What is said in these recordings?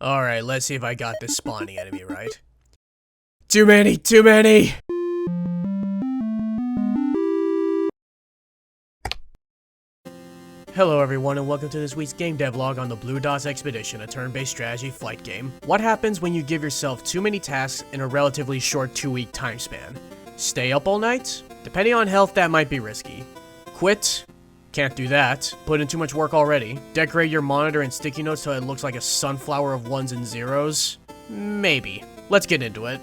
Alright, let's see if I got this spawning enemy right. Too many! Too many! Hello everyone and welcome to this week's Game Devlog on the Blue Dots Expedition, a turn-based strategy flight game. What happens when you give yourself too many tasks in a relatively short 2-week time span? Stay up all night? Depending on health, that might be risky. Quit? Can't do that. Put in too much work already. Decorate your monitor and sticky notes so it looks like a sunflower of ones and zeros? Maybe. Let's get into it.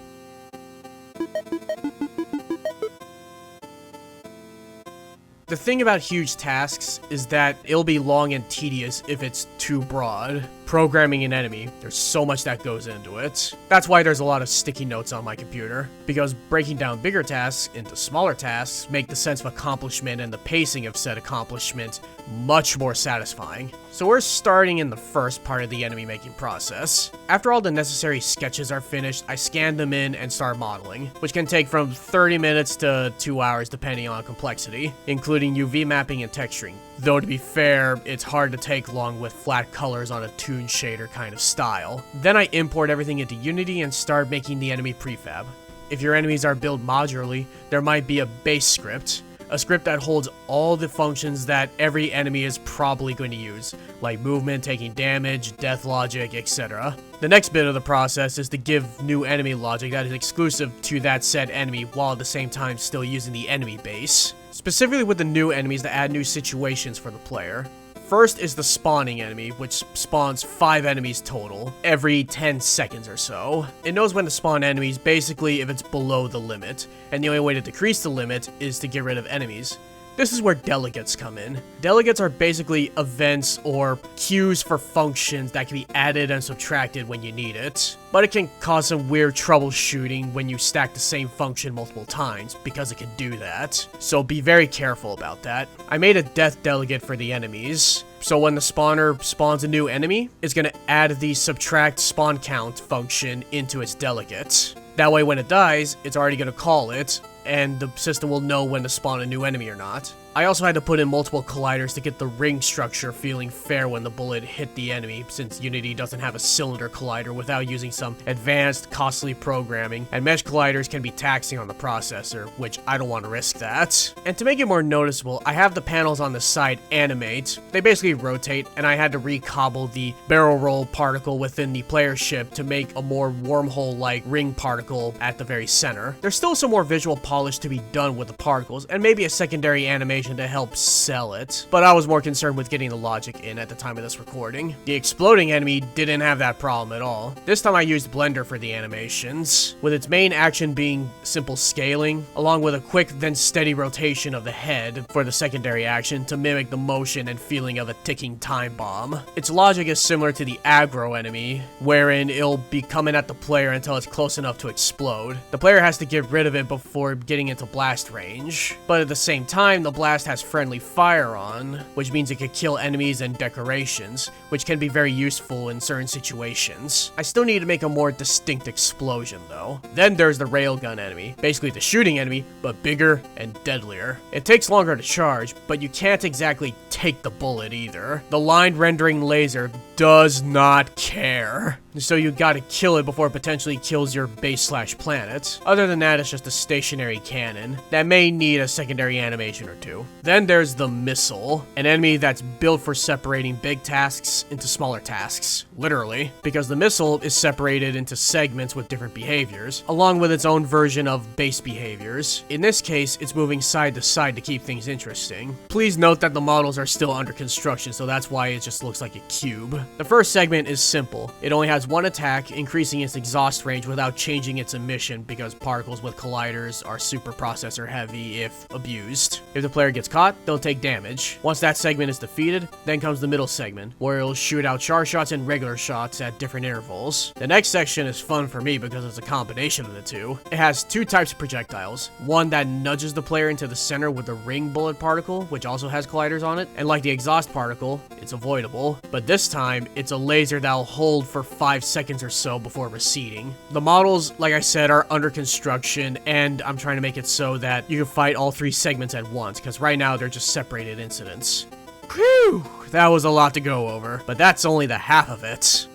The thing about huge tasks is that it'll be long and tedious if it's too broad. Programming an enemy, there's so much that goes into it. That's why there's a lot of sticky notes on my computer, because breaking down bigger tasks into smaller tasks make the sense of accomplishment and the pacing of said accomplishment much more satisfying. So we're starting in the first part of the enemy making process. After all the necessary sketches are finished, I scan them in and start modeling, which can take from 30 minutes to 2 hours depending on complexity, including UV mapping and texturing. Though to be fair, it's hard to take long with flat colors on a toon shader kind of style. Then I import everything into Unity and start making the enemy prefab. If your enemies are built modularly, there might be a base script. A script that holds all the functions that every enemy is probably going to use, like movement, taking damage, death logic, etc. The next bit of the process is to give new enemy logic that is exclusive to that said enemy while at the same time still using the enemy base. Specifically with the new enemies to add new situations for the player. First is the spawning enemy, which spawns 5 enemies total, every 10 seconds or so. It knows when to spawn enemies basically if it's below the limit, and the only way to decrease the limit is to get rid of enemies. This is where delegates come in. Delegates are basically events or queues for functions that can be added and subtracted when you need it. But it can cause some weird troubleshooting when you stack the same function multiple times, because it can do that. So be very careful about that. I made a death delegate for the enemies. So when the spawner spawns a new enemy, it's going to add the subtract spawn count function into its delegate. That way when it dies, it's already going to call it, and the system will know when to spawn a new enemy or not. I also had to put in multiple colliders to get the ring structure feeling fair when the bullet hit the enemy, since Unity doesn't have a cylinder collider without using some advanced, costly programming, and mesh colliders can be taxing on the processor, which I don't want to risk that. And to make it more noticeable, I have the panels on the side animate. They basically rotate, and I had to recobble the barrel roll particle within the player ship to make a more wormhole-like ring particle at the very center. There's still some more visual polish to be done with the particles, and maybe a secondary animation to help sell it, but I was more concerned with getting the logic in at the time of this recording. The exploding enemy didn't have that problem at all. This time I used Blender for the animations, with its main action being simple scaling, along with a quick then steady rotation of the head for the secondary action to mimic the motion and feeling of a ticking time bomb. Its logic is similar to the aggro enemy, wherein it'll be coming at the player until it's close enough to explode. The player has to get rid of it before getting into blast range, but at the same time, the blast has friendly fire on, which means it could kill enemies and decorations, which can be very useful in certain situations. I still need to make a more distinct explosion though. Then there's the railgun enemy, basically the shooting enemy, but bigger and deadlier. It takes longer to charge, but you can't exactly take the bullet either. The line rendering laser does not care. So you gotta kill it before it potentially kills your base/planet. Other than that, it's just a stationary cannon that may need a secondary animation or two. Then there's the missile, an enemy that's built for separating big tasks into smaller tasks, literally, because the missile is separated into segments with different behaviors, along with its own version of base behaviors. In this case, it's moving side to side to keep things interesting. Please note that the models are still under construction, so that's why it just looks like a cube. The first segment is simple. It only has one attack, increasing its exhaust range without changing its emission because particles with colliders are super processor heavy if abused. If the player gets caught, they'll take damage. Once that segment is defeated, then comes the middle segment, where it'll shoot out charge shots and regular shots at different intervals. The next section is fun for me because it's a combination of the two. It has 2 types of projectiles. One that nudges the player into the center with a ring bullet particle, which also has colliders on it, and like the exhaust particle, it's avoidable, but this time, it's a laser that'll hold for 5 seconds or so before receding. The models, like I said, are under construction, and I'm trying to make it so that you can fight all 3 segments at once, because right now they're just separated incidents. Whew, that was a lot to go over, but that's only the half of it.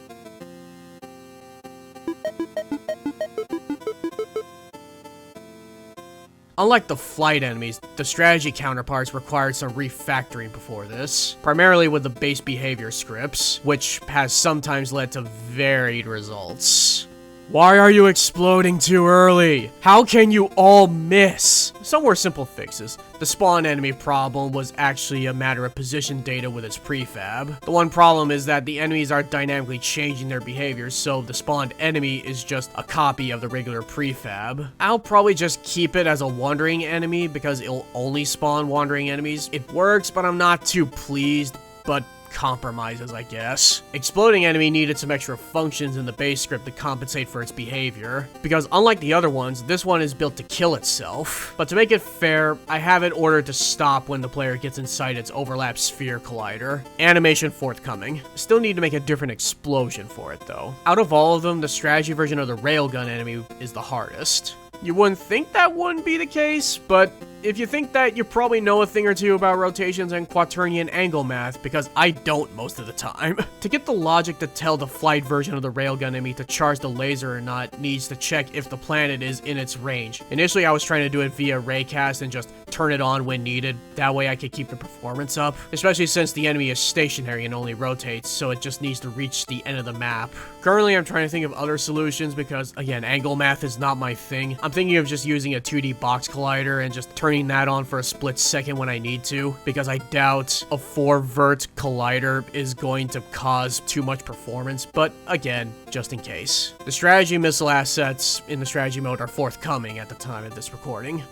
Unlike the flight enemies, the strategy counterparts required some refactoring before this, primarily with the base behavior scripts, which has sometimes led to varied results. Why are you exploding too early? How can you all miss? Some were simple fixes. The spawn enemy problem was actually a matter of position data with its prefab. The one problem is that the enemies are dynamically changing their behaviors, so the spawned enemy is just a copy of the regular prefab. I'll probably just keep it as a wandering enemy because it'll only spawn wandering enemies. It works, but I'm not too pleased, but compromises, I guess. Exploding enemy needed some extra functions in the base script to compensate for its behavior, because unlike the other ones, this one is built to kill itself. But to make it fair, I have it ordered to stop when the player gets inside its overlap sphere collider. Animation forthcoming. Still need to make a different explosion for it though. Out of all of them, the strategy version of the railgun enemy is the hardest. You wouldn't think that wouldn't be the case, but if you think that, you probably know a thing or two about rotations and quaternion angle math, because I don't most of the time. To get the logic to tell the flight version of the railgun enemy to charge the laser or not needs to check if the planet is in its range. Initially, I was trying to do it via raycast and just turn it on when needed. That way I could keep the performance up, especially since the enemy is stationary and only rotates, so it just needs to reach the end of the map. Currently, I'm trying to think of other solutions because, again, angle math is not my thing. I'm thinking of just using a 2D box collider and just turning that on for a split second when I need to, because I doubt a 4-vert collider is going to cause too much performance, but again, just in case. The strategy missile assets in the strategy mode are forthcoming at the time of this recording.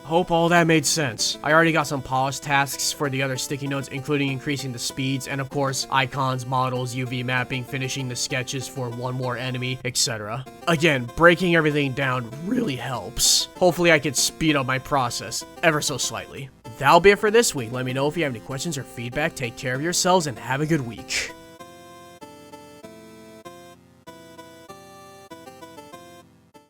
Hope all that made sense. I already got some polish tasks for the other sticky notes, including increasing the speeds, and of course, icons, models, UV mapping, finishing the sketches for one more enemy, etc. Again, breaking everything down really helps. Hopefully I can speed up my process, ever so slightly. That'll be it for this week. Let me know if you have any questions or feedback. Take care of yourselves and have a good week.